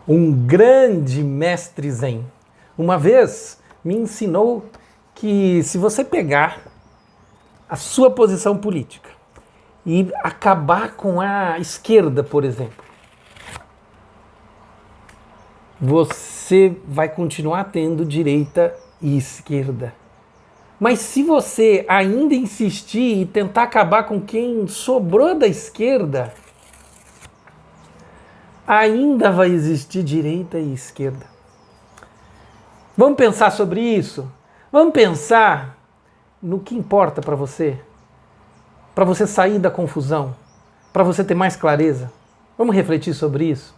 Um grande mestre zen, uma vez me ensinou que se você pegar a sua posição política e acabar com a esquerda, por exemplo, você vai continuar tendo direita e esquerda. Mas se você ainda insistir e tentar acabar com quem sobrou da esquerda, ainda vai existir direita e esquerda. Vamos pensar sobre isso? Vamos pensar no que importa para você sair da confusão, para você ter mais clareza. Vamos refletir sobre isso?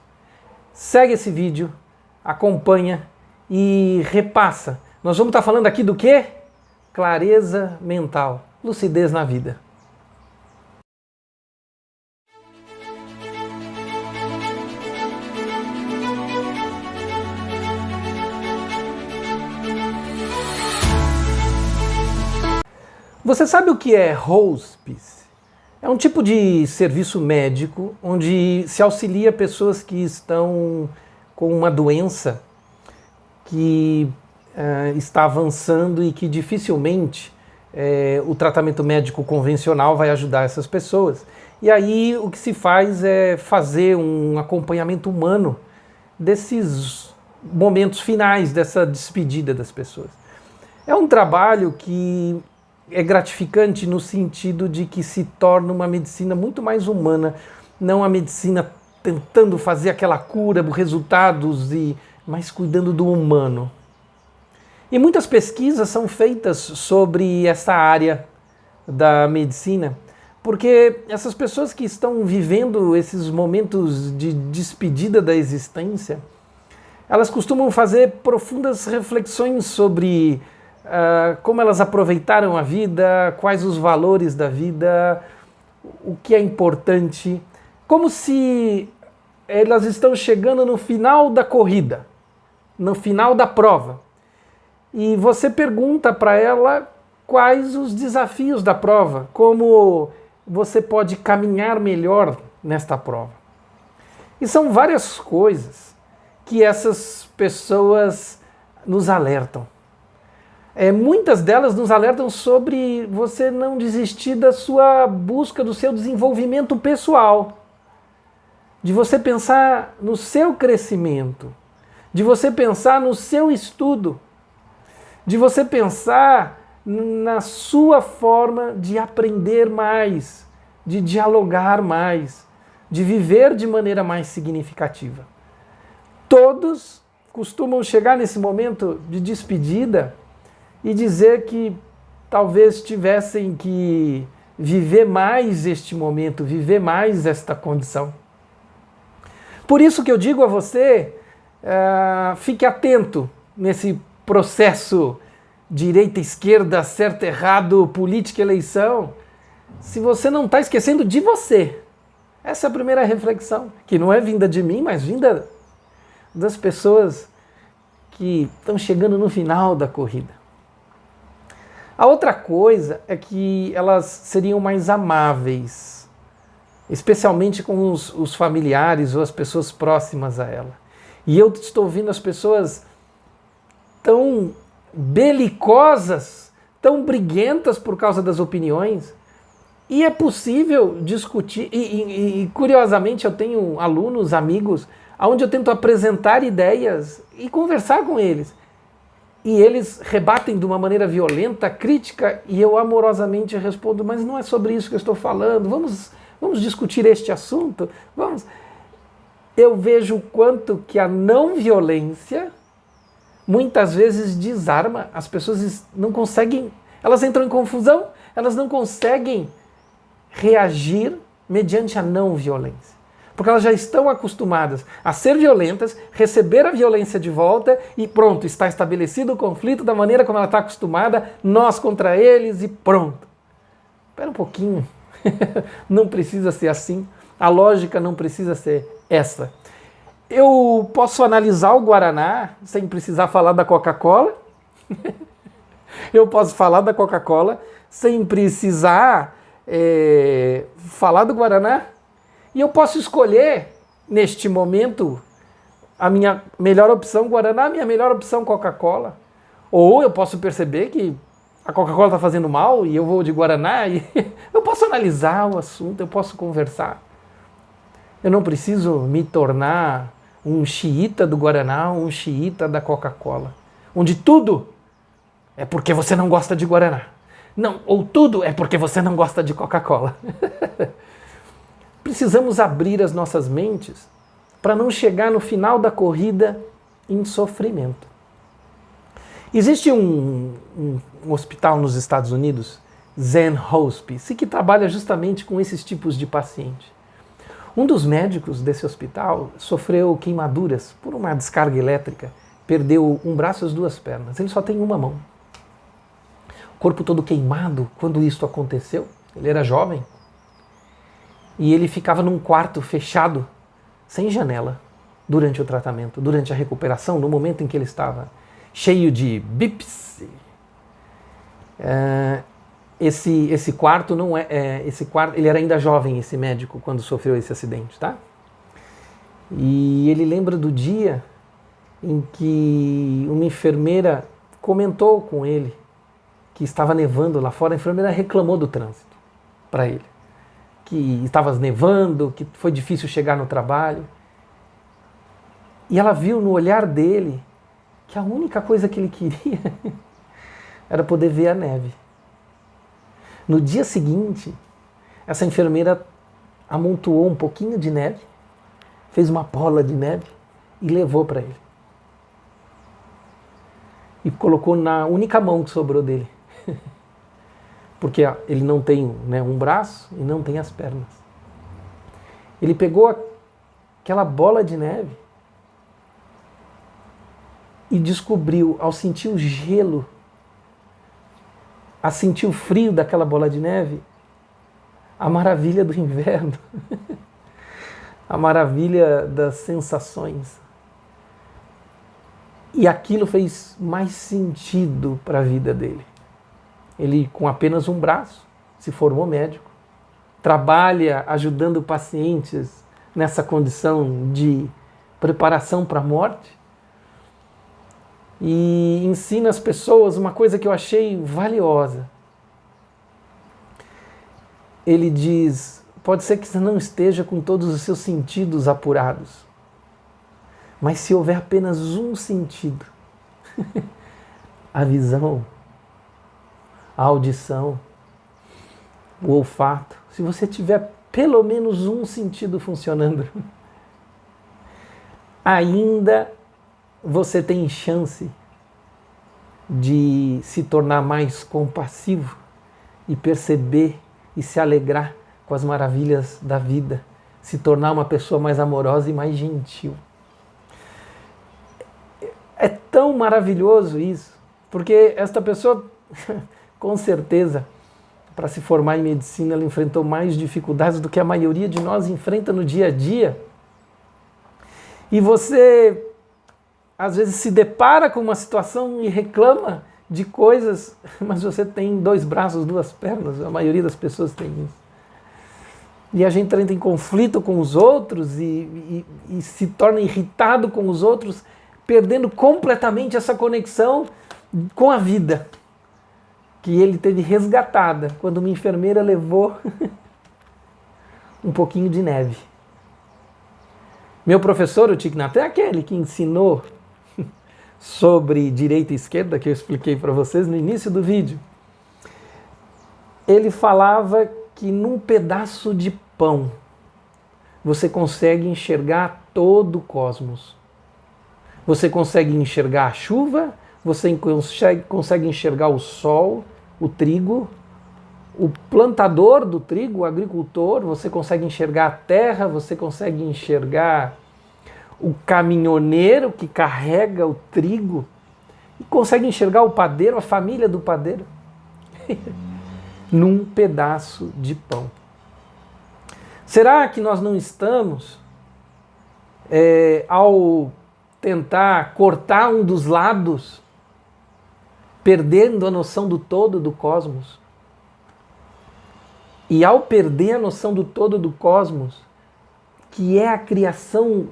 Segue esse vídeo, acompanha e repassa. Nós vamos estar falando aqui do quê? Clareza mental, lucidez na vida. Você sabe o que é hospice? É um tipo de serviço médico onde se auxilia pessoas que estão com uma doença que está avançando e que dificilmente o tratamento médico convencional vai ajudar essas pessoas. E aí o que se faz é fazer um acompanhamento humano desses momentos finais, dessa despedida das pessoas. É um trabalho que é gratificante no sentido de que se torna uma medicina muito mais humana, não a medicina tentando fazer aquela cura, resultados, mas cuidando do humano. E muitas pesquisas são feitas sobre essa área da medicina, porque essas pessoas que estão vivendo esses momentos de despedida da existência, elas costumam fazer profundas reflexões sobre como elas aproveitaram a vida, quais os valores da vida, o que é importante, como se elas estão chegando no final da corrida, no final da prova. E você pergunta para ela quais os desafios da prova, como você pode caminhar melhor nesta prova. E são várias coisas que essas pessoas nos alertam. Muitas delas nos alertam sobre você não desistir da sua busca, do seu desenvolvimento pessoal, de você pensar no seu crescimento, de você pensar no seu estudo, de você pensar na sua forma de aprender mais, de dialogar mais, de viver de maneira mais significativa. Todos costumam chegar nesse momento de despedida e dizer que talvez tivessem que viver mais este momento, viver mais esta condição. Por isso que eu digo a você, fique atento nesse processo direita, esquerda, certo, errado, política, eleição, se você não está esquecendo de você. Essa é a primeira reflexão, que não é vinda de mim, mas vinda das pessoas que estão chegando no final da corrida. A outra coisa é que elas seriam mais amáveis, especialmente com os familiares ou as pessoas próximas a ela. E eu estou vendo as pessoas tão belicosas, tão briguentas por causa das opiniões, e é possível discutir, e curiosamente eu tenho alunos, amigos, onde eu tento apresentar ideias e conversar com eles. E eles rebatem de uma maneira violenta, crítica, e eu amorosamente respondo, mas não é sobre isso que eu estou falando, vamos discutir este assunto, vamos. Eu vejo o quanto que a não violência muitas vezes desarma, as pessoas não conseguem, elas entram em confusão, elas não conseguem reagir mediante a não violência. Porque elas já estão acostumadas a ser violentas, receber a violência de volta e pronto, está estabelecido o conflito da maneira como ela está acostumada, nós contra eles e pronto. Espera um pouquinho, não precisa ser assim, a lógica não precisa ser essa. Eu posso analisar o Guaraná sem precisar falar da Coca-Cola, eu posso falar da Coca-Cola sem precisar falar do Guaraná. E eu posso escolher, neste momento, a minha melhor opção Guaraná, a minha melhor opção Coca-Cola. Ou eu posso perceber que a Coca-Cola está fazendo mal e eu vou de Guaraná e eu posso analisar o assunto, eu posso conversar. Eu não preciso me tornar um xiita do Guaraná, um xiita da Coca-Cola, onde tudo é porque você não gosta de Guaraná. Não, ou tudo é porque você não gosta de Coca-Cola. Precisamos abrir as nossas mentes para não chegar no final da corrida em sofrimento. Existe um hospital nos Estados Unidos, Zen Hospice, que trabalha justamente com esses tipos de paciente. Um dos médicos desse hospital sofreu queimaduras por uma descarga elétrica, perdeu um braço e as duas pernas, ele só tem uma mão. O corpo todo queimado quando isso aconteceu, ele era jovem, e ele ficava num quarto fechado, sem janela, durante o tratamento, durante a recuperação, no momento em que ele estava cheio de bips. Esse quarto não esse quarto, ele era ainda jovem, esse médico, quando sofreu esse acidente, tá? E ele lembra do dia em que uma enfermeira comentou com ele que estava nevando lá fora. A enfermeira reclamou do trânsito para ele, que estava nevando, que foi difícil chegar no trabalho. E ela viu no olhar dele que a única coisa que ele queria era poder ver a neve. No dia seguinte, essa enfermeira amontoou um pouquinho de neve, fez uma bola de neve e levou para ele. E colocou na única mão que sobrou dele. Porque ele não tem, né, um braço e não tem as pernas. Ele pegou aquela bola de neve e descobriu, ao sentir o gelo, a sentir o frio daquela bola de neve, a maravilha do inverno, a maravilha das sensações. E aquilo fez mais sentido para a vida dele. Ele, com apenas um braço, se formou médico, trabalha ajudando pacientes nessa condição de preparação para a morte, e ensina as pessoas uma coisa que eu achei valiosa. Ele diz: pode ser que você não esteja com todos os seus sentidos apurados, mas se houver apenas um sentido, a visão, a audição, o olfato, se você tiver pelo menos um sentido funcionando, ainda você tem chance de se tornar mais compassivo e perceber e se alegrar com as maravilhas da vida, se tornar uma pessoa mais amorosa e mais gentil. É tão maravilhoso isso, porque esta pessoa, com certeza, para se formar em medicina, ela enfrentou mais dificuldades do que a maioria de nós enfrenta no dia a dia. E você às vezes se depara com uma situação e reclama de coisas, mas você tem 2 braços, 2 pernas, a maioria das pessoas tem isso. E a gente entra em conflito com os outros e se torna irritado com os outros, perdendo completamente essa conexão com a vida, que ele teve resgatada quando uma enfermeira levou um pouquinho de neve. Meu professor, o Thich Nhat Hanh, é aquele que ensinou sobre direita e esquerda, que eu expliquei para vocês no início do vídeo. Ele falava que num pedaço de pão você consegue enxergar todo o cosmos. Você consegue enxergar a chuva, você consegue enxergar o sol, o trigo, o plantador do trigo, o agricultor, você consegue enxergar a terra, você consegue enxergar o caminhoneiro que carrega o trigo, e consegue enxergar o padeiro, a família do padeiro, num pedaço de pão. Será que nós não estamos, ao tentar cortar um dos lados, perdendo a noção do todo do cosmos? E ao perder a noção do todo do cosmos, que é a criação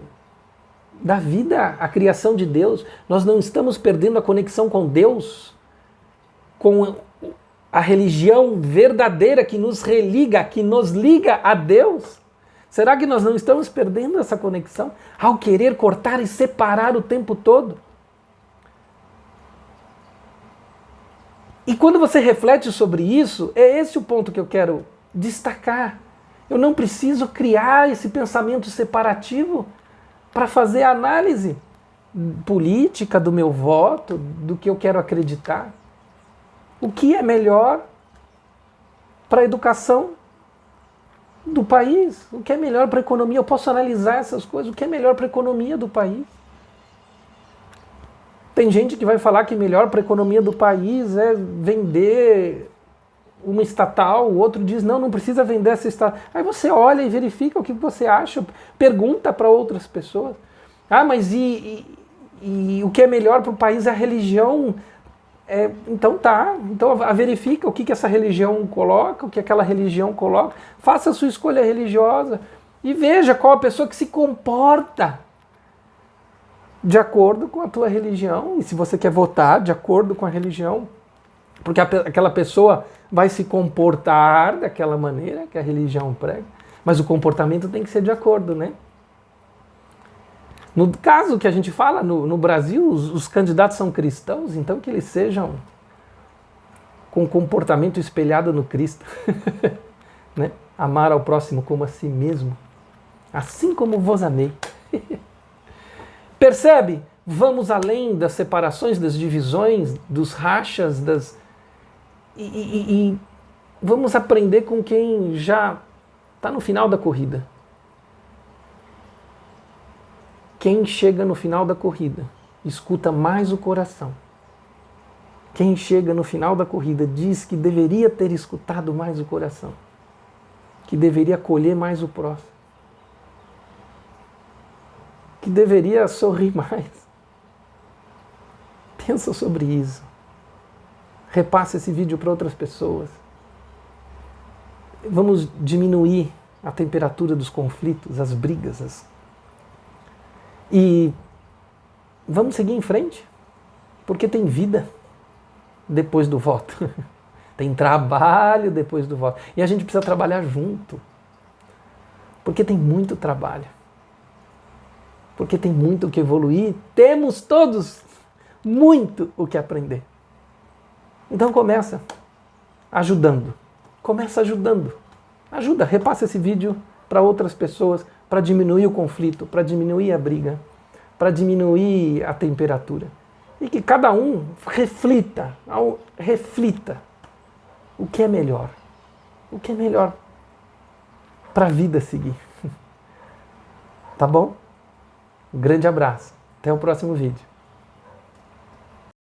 da vida, a criação de Deus. Nós não estamos perdendo a conexão com Deus, com a religião verdadeira que nos religa, que nos liga a Deus. Será que nós não estamos perdendo essa conexão ao querer cortar e separar o tempo todo? E quando você reflete sobre isso, é esse o ponto que eu quero destacar. Eu não preciso criar esse pensamento separativo para fazer a análise política do meu voto, do que eu quero acreditar. O que é melhor para a educação do país? O que é melhor para a economia? Eu posso analisar essas coisas. O que é melhor para a economia do país? Tem gente que vai falar que melhor para a economia do país é vender uma estatal, o outro diz, não precisa vender essa estatal. Aí você olha e verifica o que você acha, pergunta para outras pessoas. Mas e o que é melhor para o país é a religião? Então verifica o que essa religião coloca, o que aquela religião coloca, faça a sua escolha religiosa e veja qual a pessoa que se comporta de acordo com a tua religião, e se você quer votar de acordo com a religião, porque aquela pessoa vai se comportar daquela maneira que a religião prega, mas o comportamento tem que ser de acordo, né? No caso que a gente fala, no Brasil, os candidatos são cristãos, então que eles sejam com comportamento espelhado no Cristo. Né? Amar ao próximo como a si mesmo, assim como vos amei. Percebe? Vamos além das separações, das divisões, dos rachas, e vamos aprender com quem já está no final da corrida. Quem chega no final da corrida escuta mais o coração. Quem chega no final da corrida diz que deveria ter escutado mais o coração, que deveria acolher mais o próximo, que deveria sorrir mais. Pensa sobre isso. Repasse esse vídeo para outras pessoas. Vamos diminuir a temperatura dos conflitos, as brigas. E vamos seguir em frente, porque tem vida depois do voto. Tem trabalho depois do voto. E a gente precisa trabalhar junto, porque tem muito trabalho. Porque tem muito o que evoluir, temos todos muito o que aprender. Então começa ajudando. Começa ajudando. Ajuda, repassa esse vídeo para outras pessoas, para diminuir o conflito, para diminuir a briga, para diminuir a temperatura. E que cada um reflita o que é melhor. O que é melhor para a vida seguir. Tá bom? Um grande abraço. Até o próximo vídeo.